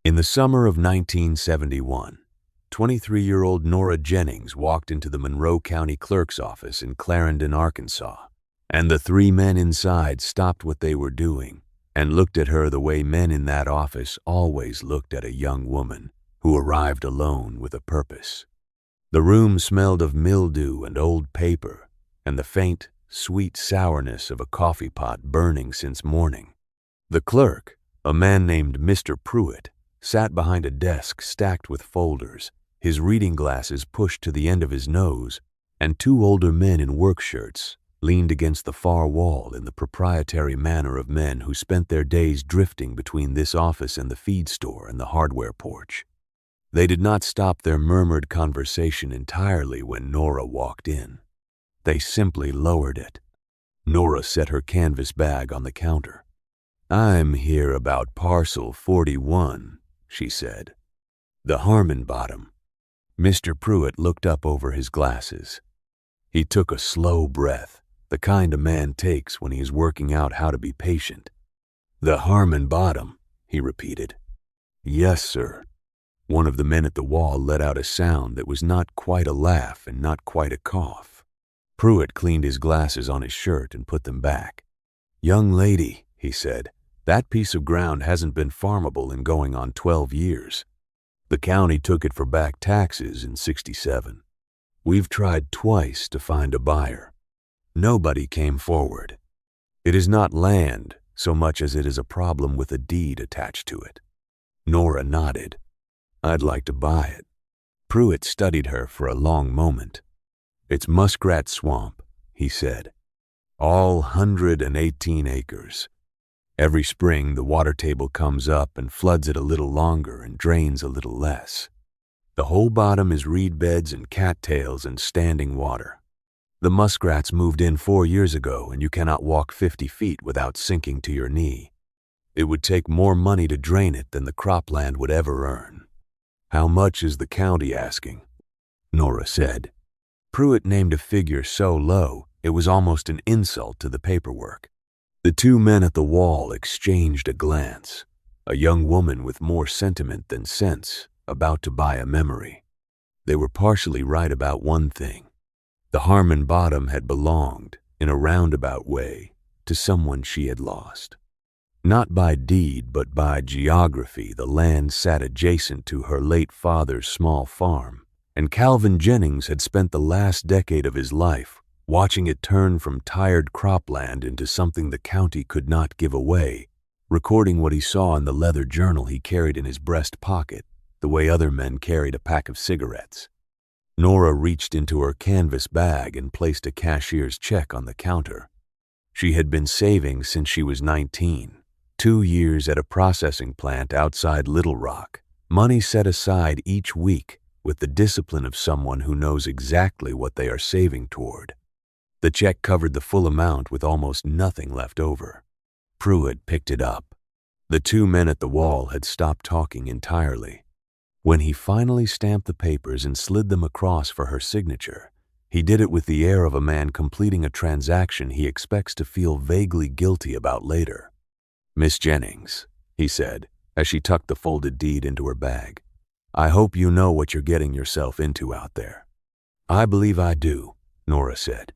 In the summer of 1971, 23-year-old Nora Jennings walked into the Monroe County Clerk's office in Clarendon, Arkansas, and the three men inside stopped what they were doing and looked at her the way men in that office always looked at a young woman who arrived alone with a purpose. The room smelled of mildew and old paper and the faint, sweet sourness of a coffee pot burning since morning. The clerk, a man named Mr. Pruitt, sat behind a desk stacked with folders, his reading glasses pushed to the end of his nose, and two older men in work shirts leaned against the far wall in the proprietary manner of men who spent their days drifting between this office and the feed store and the hardware porch. They did not stop their murmured conversation entirely when Nora walked in. They simply lowered it. Nora set her canvas bag on the counter. "I'm here about parcel 41, she said. "The Harmon Bottom." Mr. Pruitt looked up over his glasses. He took a slow breath, the kind a man takes when he is working out how to be patient. "The Harmon Bottom," he repeated. "Yes, sir." One of the men at the wall let out a sound that was not quite a laugh and not quite a cough. Pruitt cleaned his glasses on his shirt and put them back. "Young lady," he said, "that piece of ground hasn't been farmable in going on 12 years. The county took it for back taxes in '67. We've tried twice to find a buyer. Nobody came forward. It is not land so much as it is a problem with a deed attached to it." Nora nodded. "I'd like to buy it." Pruitt studied her for a long moment. "It's Muskrat Swamp," he said. "All 118 acres. Every spring the water table comes up and floods it a little longer and drains a little less. The whole bottom is reed beds and cattails and standing water. The muskrats moved in 4 years ago and you cannot walk 50 feet without sinking to your knee. It would take more money to drain it than the cropland would ever earn." "How much is the county asking?" Nora said. Pruitt named a figure so low it was almost an insult to the paperwork. The two men at the wall exchanged a glance, a young woman with more sentiment than sense, about to buy a memory. They were partially right about one thing. The Harmon Bottom had belonged, in a roundabout way, to someone she had lost. Not by deed, but by geography, the land sat adjacent to her late father's small farm, and Calvin Jennings had spent the last decade of his life watching it turn from tired cropland into something the county could not give away, recording what he saw in the leather journal he carried in his breast pocket, the way other men carried a pack of cigarettes. Nora reached into her canvas bag and placed a cashier's check on the counter. She had been saving since she was 19. 2 years at a processing plant outside Little Rock, money set aside each week with the discipline of someone who knows exactly what they are saving toward. The check covered the full amount with almost nothing left over. Pruitt picked it up. The two men at the wall had stopped talking entirely. When he finally stamped the papers and slid them across for her signature, he did it with the air of a man completing a transaction he expects to feel vaguely guilty about later. "Miss Jennings," he said, as she tucked the folded deed into her bag, "I hope you know what you're getting yourself into out there." "I believe I do," Nora said.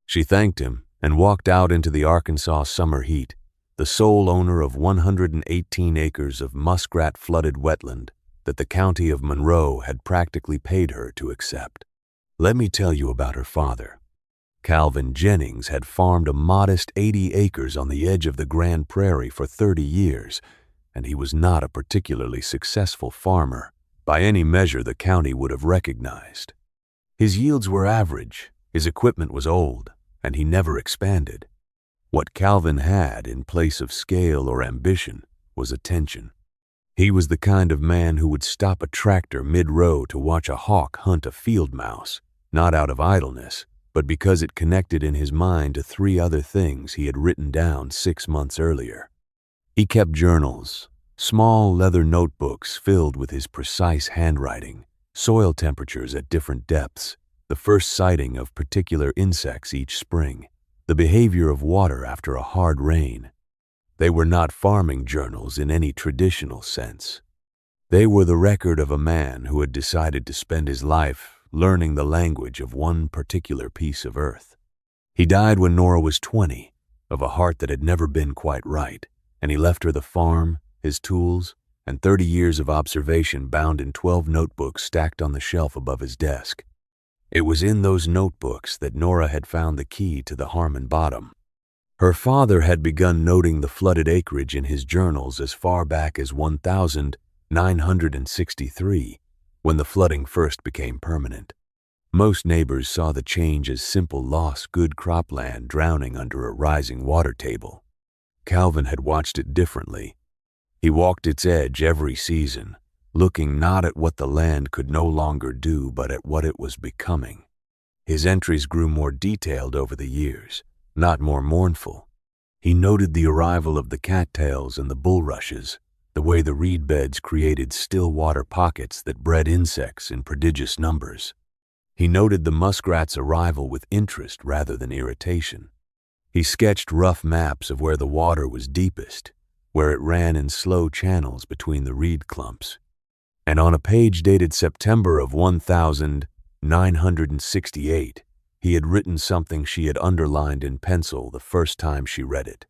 She thanked him and walked out into the Arkansas summer heat, the sole owner of 118 acres of Muskrat-Flooded wetland that the county of Monroe had practically paid her to accept. Let me tell you about her father. Calvin Jennings had farmed a modest 80 acres on the edge of the Grand Prairie for 30 years, and he was not a particularly successful farmer, by any measure the county would have recognized. His yields were average, his equipment was old, and he never expanded. What Calvin had in place of scale or ambition was attention. He was the kind of man who would stop a tractor mid-row to watch a hawk hunt a field mouse, not out of idleness, but because it connected in his mind to 3 other things he had written down 6 months earlier. He kept journals, small leather notebooks filled with his precise handwriting, soil temperatures at different depths, the first sighting of particular insects each spring, the behavior of water after a hard rain. They were not farming journals in any traditional sense. They were the record of a man who had decided to spend his life learning the language of one particular piece of earth. He died when Nora was 20, of a heart that had never been quite right, and he left her the farm, his tools, and 30 years of observation bound in 12 notebooks stacked on the shelf above his desk. It was in those notebooks that Nora had found the key to the Harmon Bottom. Her father had begun noting the flooded acreage in his journals as far back as 1963, when the flooding first became permanent. Most neighbors saw the change as simple loss, good cropland drowning under a rising water table. Calvin had watched it differently. He walked its edge every season, looking not at what the land could no longer do, but at what it was becoming. His entries grew more detailed over the years, not more mournful. He noted the arrival of the cattails and the bulrushes, the way the reed beds created still water pockets that bred insects in prodigious numbers. He noted the muskrat's arrival with interest rather than irritation. He sketched rough maps of where the water was deepest, where it ran in slow channels between the reed clumps. And on a page dated September of 1968, he had written something she had underlined in pencil the first time she read it.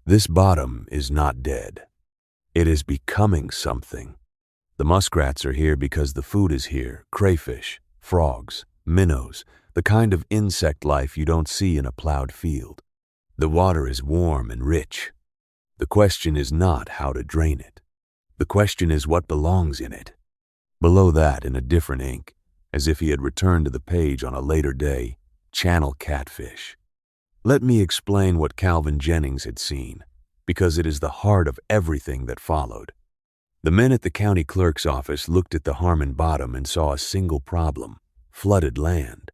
This bottom is not dead. It is becoming something. The muskrats are here because the food is here, crayfish, frogs, minnows, the kind of insect life you don't see in a plowed field. The water is warm and rich. The question is not how to drain it. The question is what belongs in it. Below that, in a different ink, as if he had returned to the page on a later day, channel catfish. Let me explain what Calvin Jennings had seen, because it is the heart of everything that followed. The men at the county clerk's office looked at the Harmon Bottom and saw a single problem: flooded land.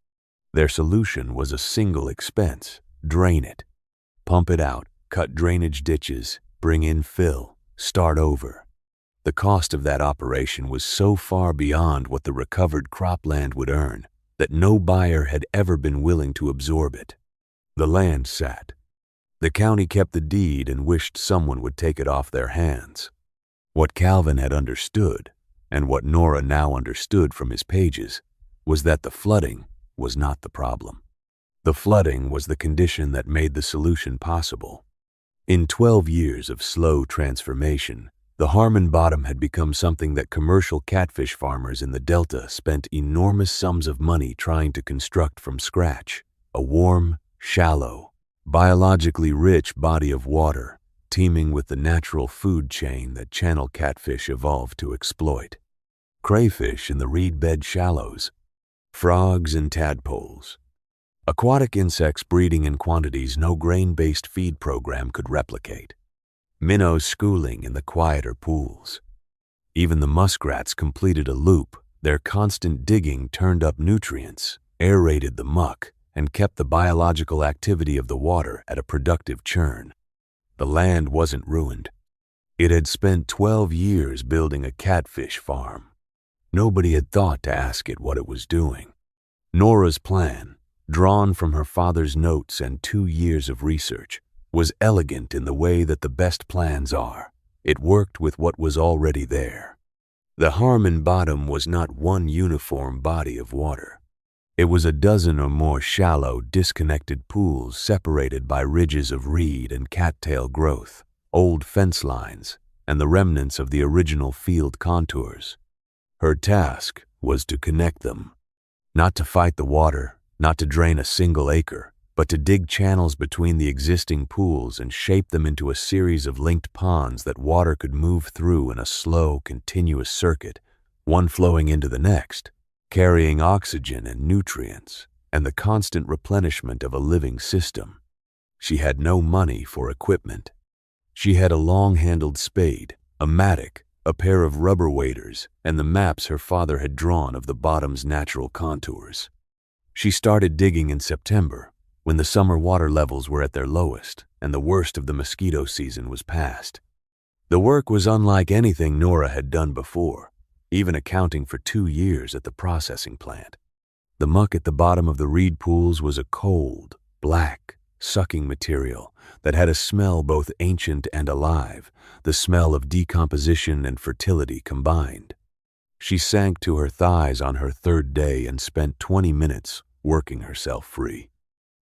Their solution was a single expense: drain it. Pump it out, cut drainage ditches, bring in fill, start over. The cost of that operation was so far beyond what the recovered cropland would earn that no buyer had ever been willing to absorb it. The land sat. The county kept the deed and wished someone would take it off their hands. What Calvin had understood, and what Nora now understood from his pages, was that the flooding was not the problem. The flooding was the condition that made the solution possible. In 12 years of slow transformation, the Harmon Bottom had become something that commercial catfish farmers in the Delta spent enormous sums of money trying to construct from scratch: a warm, shallow, biologically rich body of water, teeming with the natural food chain that channel catfish evolved to exploit. Crayfish in the reed bed shallows, frogs and tadpoles. Aquatic insects breeding in quantities no grain-based feed program could replicate. Minnows schooling in the quieter pools. Even the muskrats completed a loop. Their constant digging turned up nutrients, aerated the muck, and kept the biological activity of the water at a productive churn. The land wasn't ruined. It had spent 12 years building a catfish farm. Nobody had thought to ask it what it was doing. Nora's plan, drawn from her father's notes and 2 years of research, was elegant in the way that the best plans are. It worked with what was already there. The Harmon Bottom was not one uniform body of water. It was a dozen or more shallow, disconnected pools separated by ridges of reed and cattail growth, old fence lines, and the remnants of the original field contours. Her task was to connect them, not to fight the water, not to drain a single acre, but to dig channels between the existing pools and shape them into a series of linked ponds that water could move through in a slow, continuous circuit, one flowing into the next, carrying oxygen and nutrients and the constant replenishment of a living system. She had no money for equipment. She had a long-handled spade, a mattock, a pair of rubber waders, and the maps her father had drawn of the bottom's natural contours. She started digging in September, when the summer water levels were at their lowest and the worst of the mosquito season was past. The work was unlike anything Nora had done before, even accounting for 2 years at the processing plant. The muck at the bottom of the reed pools was a cold, black, sucking material that had a smell both ancient and alive, the smell of decomposition and fertility combined. She sank to her thighs on her third day and spent 20 minutes working herself free.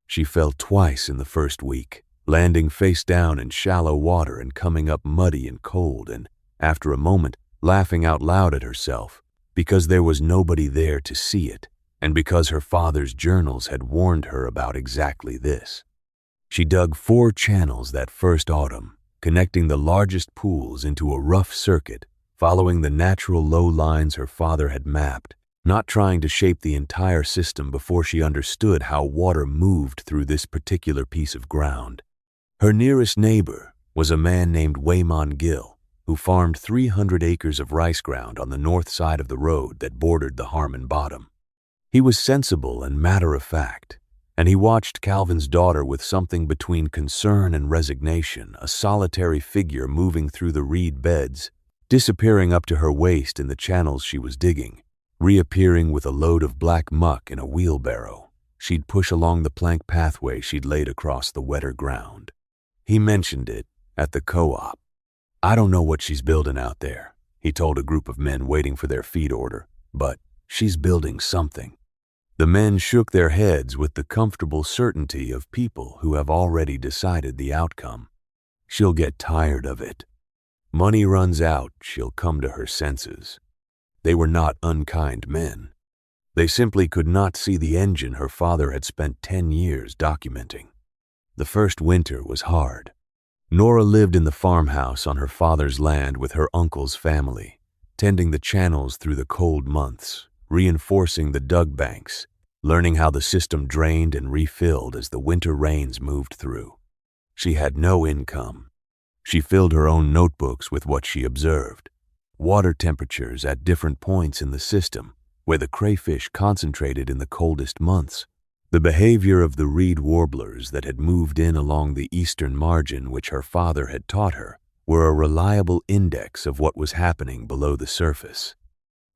She fell twice in the first week, landing face down in shallow water and coming up muddy and cold, and, after a moment, laughing out loud at herself because there was nobody there to see it, and because her father's journals had warned her about exactly this. She dug 4 channels that first autumn, connecting the largest pools into a rough circuit, following the natural low lines her father had mapped, not trying to shape the entire system before she understood how water moved through this particular piece of ground. Her nearest neighbor was a man named Waymon Gill, who farmed 300 acres of rice ground on the north side of the road that bordered the Harmon Bottom. He was sensible and matter-of-fact, and he watched Calvin's daughter with something between concern and resignation, a solitary figure moving through the reed beds, disappearing up to her waist in the channels she was digging, reappearing with a load of black muck in a wheelbarrow she'd push along the plank pathway she'd laid across the wetter ground. He mentioned it at the co-op. "I don't know what she's building out there," he told a group of men waiting for their feed order, "but she's building something." The men shook their heads with the comfortable certainty of people who have already decided the outcome. "She'll get tired of it. Money runs out, she'll come to her senses." They were not unkind men. They simply could not see the engine her father had spent 10 years documenting. The first winter was hard. Nora lived in the farmhouse on her father's land with her uncle's family, tending the channels through the cold months, reinforcing the dug banks, learning how the system drained and refilled as the winter rains moved through. She had no income. She filled her own notebooks with what she observed. Water temperatures at different points in the system, where the crayfish concentrated in the coldest months. The behavior of the reed warblers that had moved in along the eastern margin, which her father had taught her, were a reliable index of what was happening below the surface.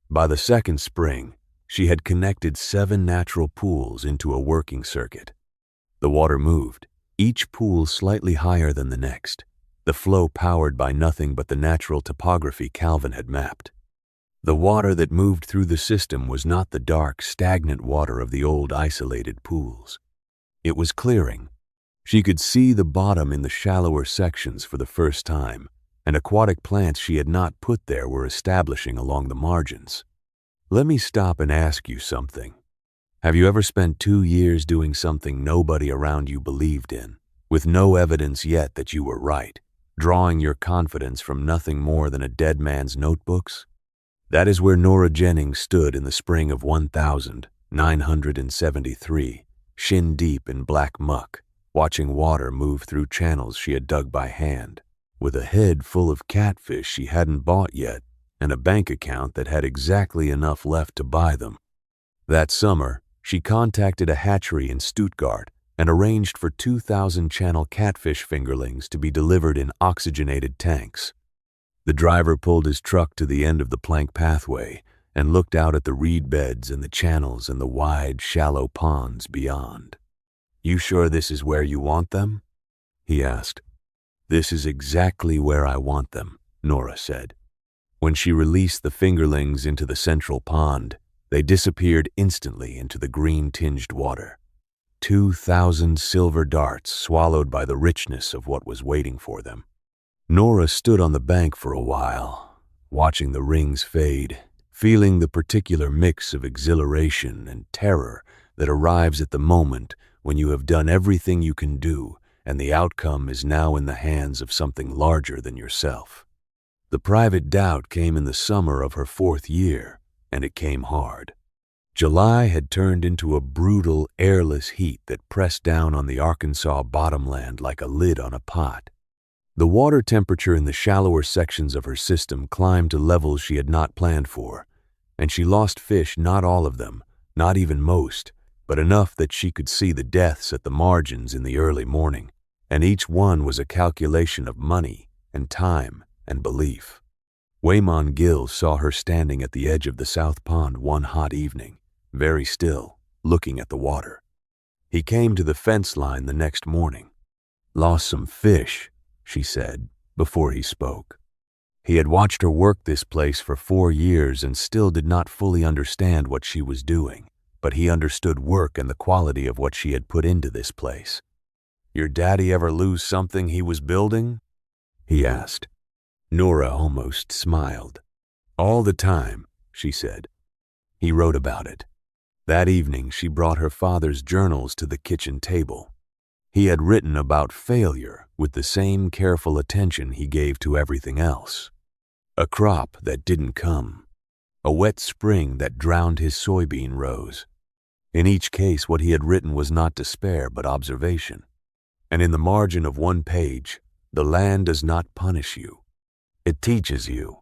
By the second spring, she had connected 7 natural pools into a working circuit. The water moved, each pool slightly higher than the next, the flow powered by nothing but the natural topography Calvin had mapped. The water that moved through the system was not the dark, stagnant water of the old isolated pools. It was clearing. She could see the bottom in the shallower sections for the first time, and aquatic plants she had not put there were establishing along the margins. "Let me stop and ask you something. Have you ever spent 2 years doing something nobody around you believed in, with no evidence yet that you were right, drawing your confidence from nothing more than a dead man's notebooks?" That is where Nora Jennings stood in the spring of 1973, shin deep in black muck, watching water move through channels she had dug by hand, with a head full of catfish she hadn't bought yet, and a bank account that had exactly enough left to buy them. That summer, she contacted a hatchery in Stuttgart and arranged for 2,000 channel catfish fingerlings to be delivered in oxygenated tanks. The driver pulled his truck to the end of the plank pathway and looked out at the reed beds and the channels and the wide, shallow ponds beyond. "You sure this is where you want them?" he asked. "This is exactly where I want them," Nora said. When she released the fingerlings into the central pond, they disappeared instantly into the green-tinged water. 2,000 silver darts swallowed by the richness of what was waiting for them. Nora stood on the bank for a while, watching the rings fade, feeling the particular mix of exhilaration and terror that arrives at the moment when you have done everything you can do and the outcome is now in the hands of something larger than yourself. The private doubt came in the summer of her 4th year, and it came hard. July had turned into a brutal, airless heat that pressed down on the Arkansas bottomland like a lid on a pot. The water temperature in the shallower sections of her system climbed to levels she had not planned for, and she lost fish, not all of them, not even most, but enough that she could see the deaths at the margins in the early morning, and each one was a calculation of money and time and belief. Waymon Gill saw her standing at the edge of the South Pond one hot evening, very still, looking at the water. He came to the fence line the next morning. "Lost some fish," she said, before he spoke. He had watched her work this place for 4 years and still did not fully understand what she was doing, but he understood work and the quality of what she had put into this place. "Your daddy ever lose something he was building?" he asked. Nora almost smiled. "All the time," she said. He wrote about it. That evening, she brought her father's journals to the kitchen table. He had written about failure with the same careful attention he gave to everything else. A crop that didn't come. A wet spring that drowned his soybean rows. In each case, what he had written was not despair but observation. And in the margin of one page, "The land does not punish you. It teaches you.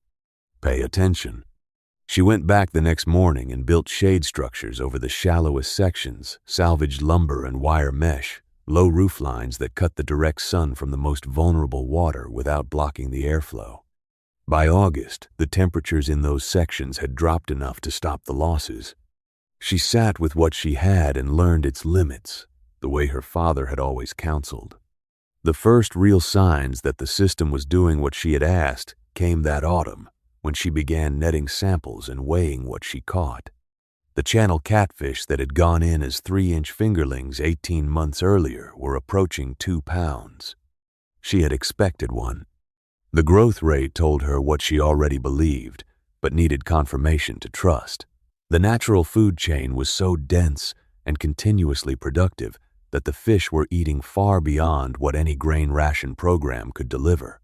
Pay attention." She went back the next morning and built shade structures over the shallowest sections, salvaged lumber and wire mesh, low roof lines that cut the direct sun from the most vulnerable water without blocking the airflow. By August, the temperatures in those sections had dropped enough to stop the losses. She sat with what she had and learned its limits, the way her father had always counseled. The first real signs that the system was doing what she had asked came that autumn, when she began netting samples and weighing what she caught. The channel catfish that had gone in as 3-inch fingerlings 18 months earlier were approaching 2 pounds. She had expected one. The growth rate told her what she already believed, but needed confirmation to trust. The natural food chain was so dense and continuously productive that the fish were eating far beyond what any grain ration program could deliver.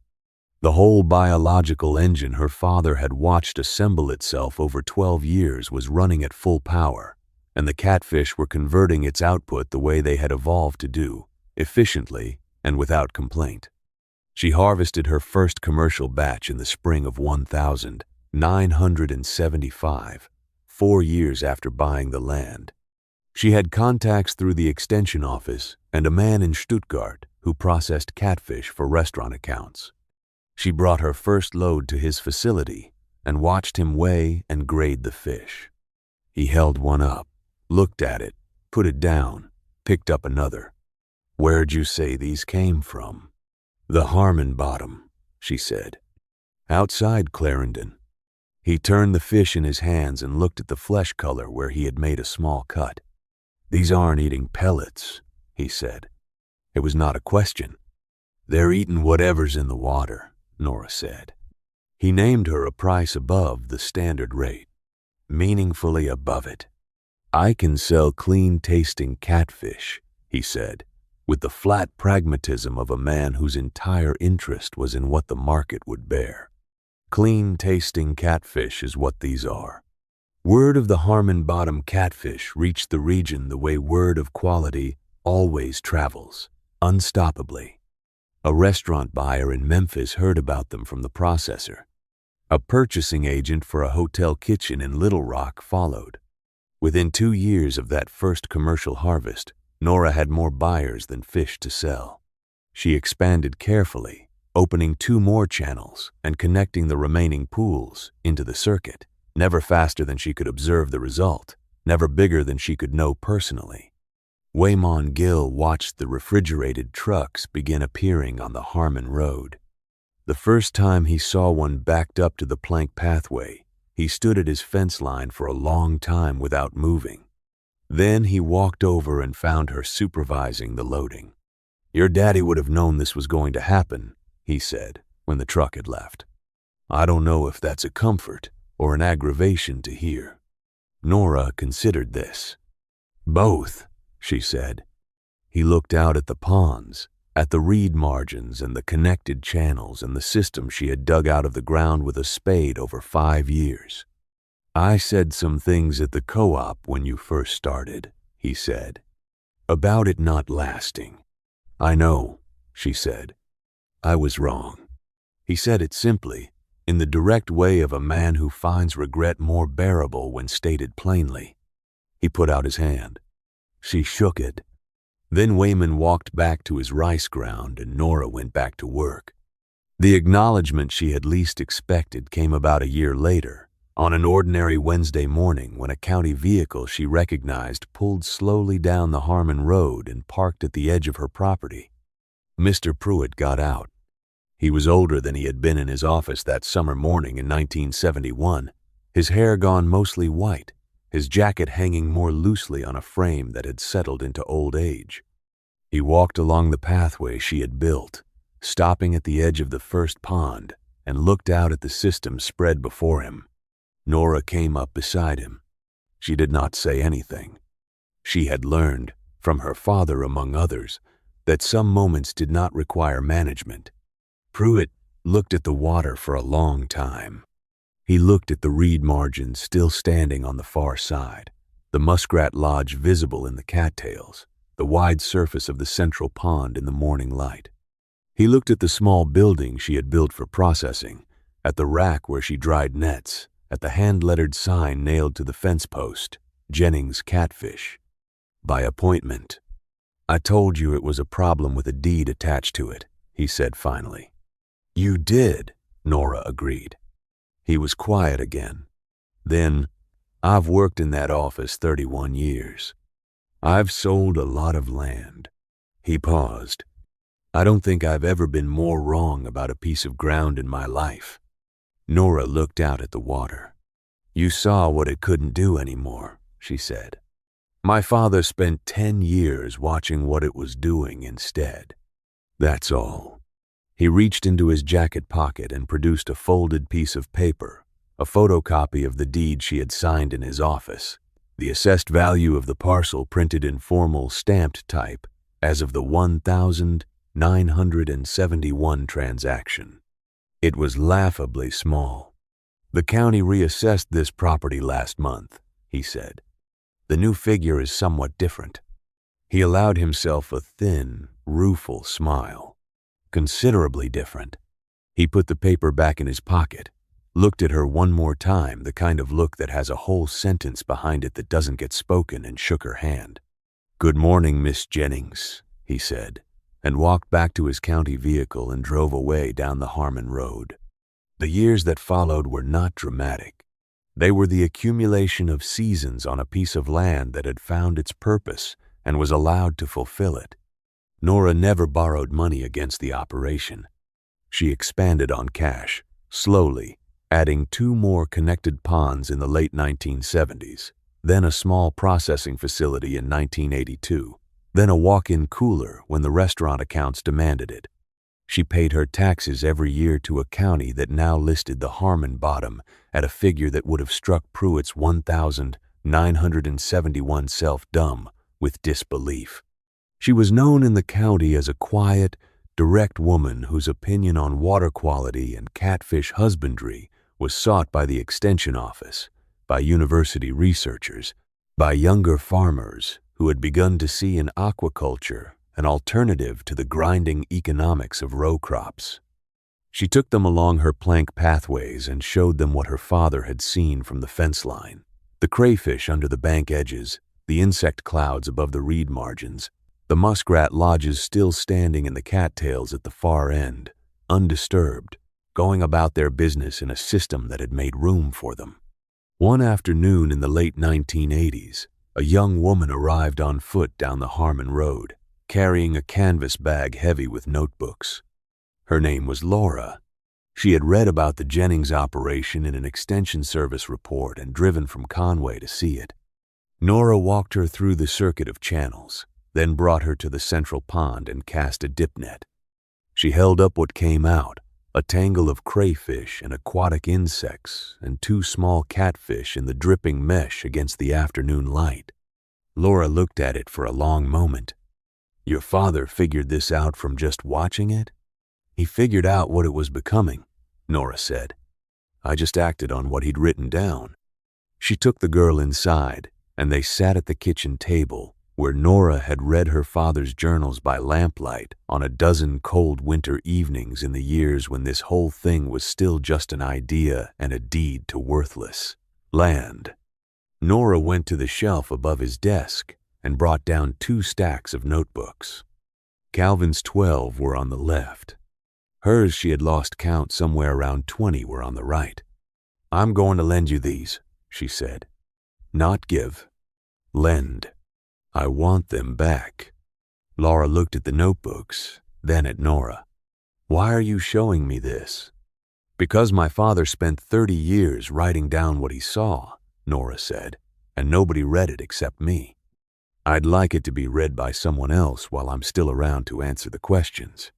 The whole biological engine her father had watched assemble itself over 12 years was running at full power, and the catfish were converting its output the way they had evolved to do, efficiently and without complaint. She harvested her first commercial batch in the spring of 1975, 4 years after buying the land. She had contacts through the extension office and a man in Stuttgart who processed catfish for restaurant accounts. She brought her first load to his facility and watched him weigh and grade the fish. He held one up, looked at it, put it down, picked up another. "Where'd you say these came from?" "The Harmon Bottom," she said. "Outside Clarendon." He turned the fish in his hands and looked at the flesh color where he had made a small cut. "These aren't eating pellets," he said. It was not a question. "They're eating whatever's in the water," Nora said. He named her a price above the standard rate, meaningfully above it. "I can sell clean-tasting catfish," he said, with the flat pragmatism of a man whose entire interest was in what the market would bear. Clean-tasting catfish is what these are. Word of the Harmon Bottom catfish reached the region the way word of quality always travels, unstoppably. A restaurant buyer in Memphis heard about them from the processor. A purchasing agent for a hotel kitchen in Little Rock followed. Within 2 years of that first commercial harvest, Nora had more buyers than fish to sell. She expanded carefully, opening 2 more channels and connecting the remaining pools into the circuit, never faster than she could observe the result, never bigger than she could know personally. Waymon Gill watched the refrigerated trucks begin appearing on the Harmon Road. The first time he saw one backed up to the plank pathway, he stood at his fence line for a long time without moving. Then he walked over and found her supervising the loading. "Your daddy would have known this was going to happen," he said when the truck had left. "I don't know if that's a comfort or an aggravation to hear." Nora considered this. "Both," she said. He looked out at the ponds, at the reed margins and the connected channels and the system she had dug out of the ground with a spade over 5 years. "I said some things at the co-op when you first started," he said, "about it not lasting." "I know," she said. "I was wrong." He said it simply, in the direct way of a man who finds regret more bearable when stated plainly. He put out his hand. She shook it. Then Wayman walked back to his rice ground and Nora went back to work. The acknowledgement she had least expected came about a year later, On an ordinary Wednesday morning, when a county vehicle she recognized pulled slowly down the Harmon Road and parked at the edge of her property, Mr. Pruitt got out. He was older than he had been in his office that summer morning in 1971, his hair gone mostly white, his jacket hanging more loosely on a frame that had settled into old age. He walked along the pathway she had built, stopping at the edge of the first pond, and looked out at the system spread before him. Nora came up beside him. She did not say anything. She had learned, from her father among others, that some moments did not require management. Pruitt looked at the water for a long time. He looked at the reed margins still standing on the far side, the muskrat lodge visible in the cattails, the wide surface of the central pond in the morning light. He looked at the small building she had built for processing, at the rack where she dried nets, at the hand-lettered sign nailed to the fence post, Jennings Catfish. By appointment. "I told you it was a problem with a deed attached to it," he said finally. "You did," Nora agreed. He was quiet again. Then, "I've worked in that office 31 years. I've sold a lot of land." He paused. "I don't think I've ever been more wrong about a piece of ground in my life." Nora looked out at the water. "You saw what it couldn't do anymore," she said. "My father spent 10 years watching what it was doing instead. That's all." He reached into his jacket pocket and produced a folded piece of paper, a photocopy of the deed she had signed in his office, the assessed value of the parcel printed in formal stamped type as of the 1,971 transaction. It was laughably small. "The county reassessed this property last month," he said. "The new figure is somewhat different." He allowed himself a thin, rueful smile. "Considerably different." He put the paper back in his pocket, looked at her one more time, the kind of look that has a whole sentence behind it that doesn't get spoken, and shook her hand. "Good morning, Miss Jennings," he said, and walked back to his county vehicle and drove away down the Harmon Road. The years that followed were not dramatic. They were the accumulation of seasons on a piece of land that had found its purpose and was allowed to fulfill it. Nora never borrowed money against the operation. She expanded on cash, slowly, adding 2 more connected ponds in the late 1970s, then a small processing facility in 1982, then a walk-in cooler when the restaurant accounts demanded it. She paid her taxes every year to a county that now listed the Harmon bottom at a figure that would have struck Pruitt's 1,971 self dumb with disbelief. She was known in the county as a quiet, direct woman whose opinion on water quality and catfish husbandry was sought by the Extension Office, by university researchers, by younger farmers who had begun to see in aquaculture an alternative to the grinding economics of row crops. She took them along her plank pathways and showed them what her father had seen from the fence line: the crayfish under the bank edges, the insect clouds above the reed margins, the muskrat lodges still standing in the cattails at the far end, undisturbed, going about their business in a system that had made room for them. One afternoon in the late 1980s, a young woman arrived on foot down the Harmon Road, carrying a canvas bag heavy with notebooks. Her name was Laura. She had read about the Jennings operation in an Extension Service report and driven from Conway to see it. Nora walked her through the circuit of channels, then brought her to the central pond and cast a dip net. She held up what came out, a tangle of crayfish and aquatic insects and 2 small catfish in the dripping mesh against the afternoon light. Laura looked at it for a long moment. "Your father figured this out from just watching it?" "He figured out what it was becoming," Nora said. "I just acted on what he'd written down." She took the girl inside, and they sat at the kitchen table, where Nora had read her father's journals by lamplight on a dozen cold winter evenings in the years when this whole thing was still just an idea and a deed to worthless land. Nora went to the shelf above his desk and brought down 2 stacks of notebooks. Calvin's 12 were on the left. Hers, she had lost count, somewhere around 20 were on the right. I'm going to lend you these, she said. Not give. Lend. I want them back. Laura looked at the notebooks, then at Nora. Why are you showing me this? Because my father spent 30 years writing down what he saw, Nora said, and nobody read it except me. I'd like it to be read by someone else while I'm still around to answer the questions.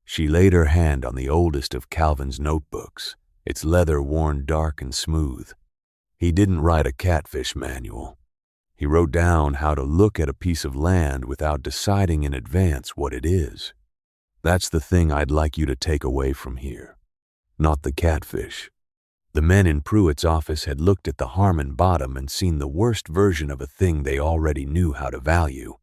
She laid her hand on the oldest of Calvin's notebooks, its leather worn dark and smooth. He didn't write a catfish manual. He wrote down how to look at a piece of land without deciding in advance what it is. That's the thing I'd like you to take away from here, not the catfish. The men in Pruitt's office had looked at the Harmon bottom and seen the worst version of a thing they already knew how to value.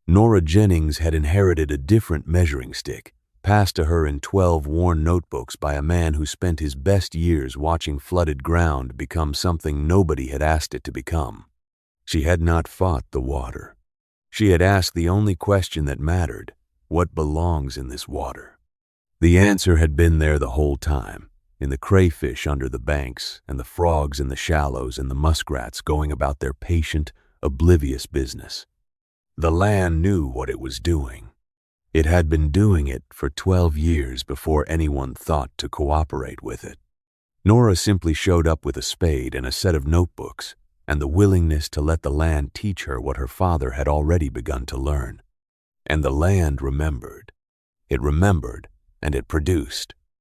Nora Jennings had inherited a different measuring stick, passed to her in 12 worn notebooks by a man who spent his best years watching flooded ground become something nobody had asked it to become. She had not fought the water. She had asked the only question that mattered: what belongs in this water? The answer had been there the whole time, in the crayfish under the banks and the frogs in the shallows and the muskrats going about their patient, oblivious business. The land knew what it was doing. It had been doing it for 12 years before anyone thought to cooperate with it. Nora simply showed up with a spade and a set of notebooks, and the willingness to let the land teach her what her father had already begun to learn. And the land remembered. It remembered, and it produced.